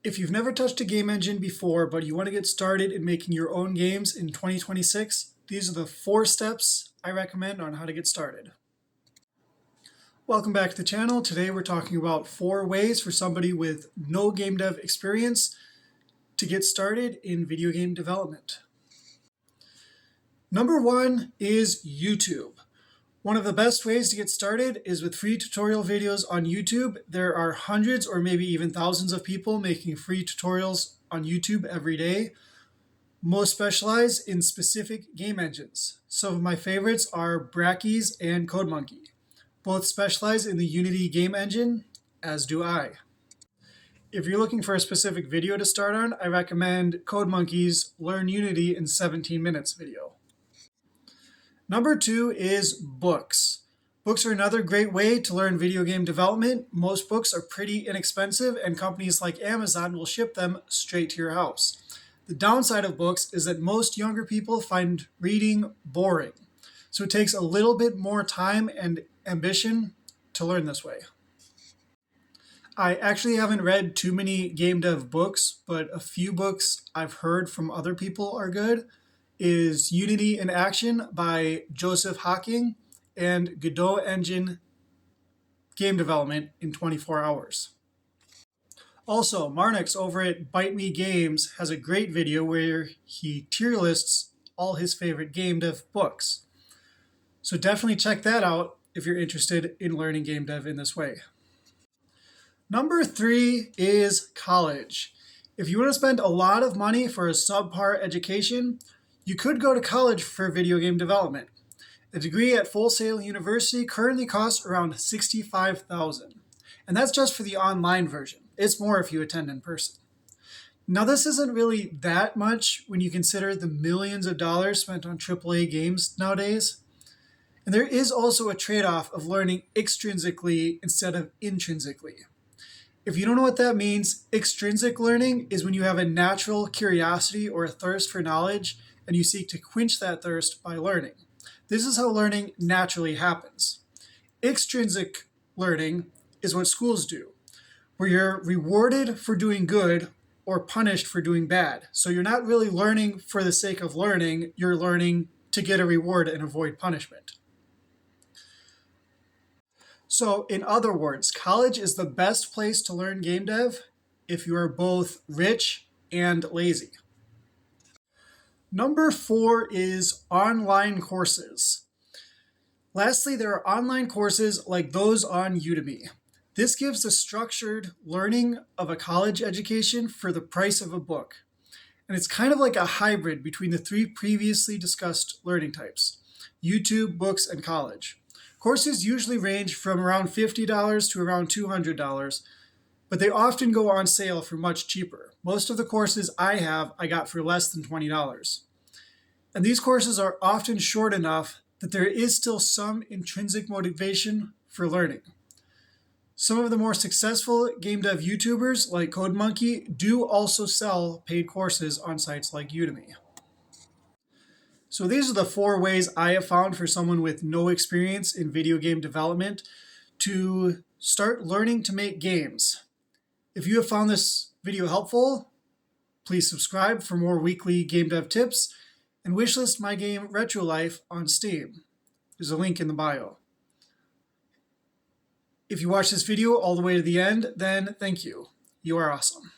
If you've never touched a game engine before, but you want to get started in making your own games in 2026, these are the 4 steps I recommend on how to get started. Welcome back to the channel. Today we're talking about 4 ways for somebody with no game dev experience to get started in video game development. Number 1 is YouTube. One of the best ways to get started is with free tutorial videos on YouTube. There are hundreds or maybe even thousands of people making free tutorials on YouTube every day. Most specialize in specific game engines. Some of my favorites are Brackeys and CodeMonkey. Both specialize in the Unity game engine, as do I. If you're looking for a specific video to start on, I recommend CodeMonkey's Learn Unity in 17 Minutes video. Number 2 is books. Books are another great way to learn video game development. Most books are pretty inexpensive, and companies like Amazon will ship them straight to your house. The downside of books is that most younger people find reading boring, so it takes a little bit more time and ambition to learn this way. I actually haven't read too many game dev books, but a few books I've heard from other people are good. Is Unity in Action by Joseph Hocking and Godot Engine Game Development in 24 Hours. Also, Marnix over at Bite Me Games has a great video where he tier lists all his favorite game dev books. So definitely check that out if you're interested in learning game dev in this way. Number 3 is college. If you want to spend a lot of money for a subpar education, you could go to college for video game development. A degree at Full Sail University currently costs around $65,000, and that's just for the online version. It's more if you attend in person. Now, this isn't really that much when you consider the millions of dollars spent on AAA games nowadays. And there is also a trade-off of learning extrinsically instead of intrinsically. If you don't know what that means, extrinsic learning is when you have a natural curiosity or a thirst for knowledge and you seek to quench that thirst by learning. This is how learning naturally happens. Extrinsic learning is what schools do, where you're rewarded for doing good or punished for doing bad. So you're not really learning for the sake of learning, you're learning to get a reward and avoid punishment. So in other words, college is the best place to learn game dev if you are both rich and lazy. Number 4 is online courses. Lastly, there are online courses like those on Udemy. This gives the structured learning of a college education for the price of a book. And it's kind of like a hybrid between the 3 previously discussed learning types: YouTube, books, and college. Courses usually range from around $50 to around $200, but they often go on sale for much cheaper. Most of the courses I got for less than $20. And these courses are often short enough that there is still some intrinsic motivation for learning. Some of the more successful game dev YouTubers like CodeMonkey do also sell paid courses on sites like Udemy. So these are the 4 ways I have found for someone with no experience in video game development to start learning to make games. If you have found this video helpful, please subscribe for more weekly game dev tips and wishlist my game Retro Life on Steam. There's a link in the bio. If you watched this video all the way to the end, then thank you. You are awesome.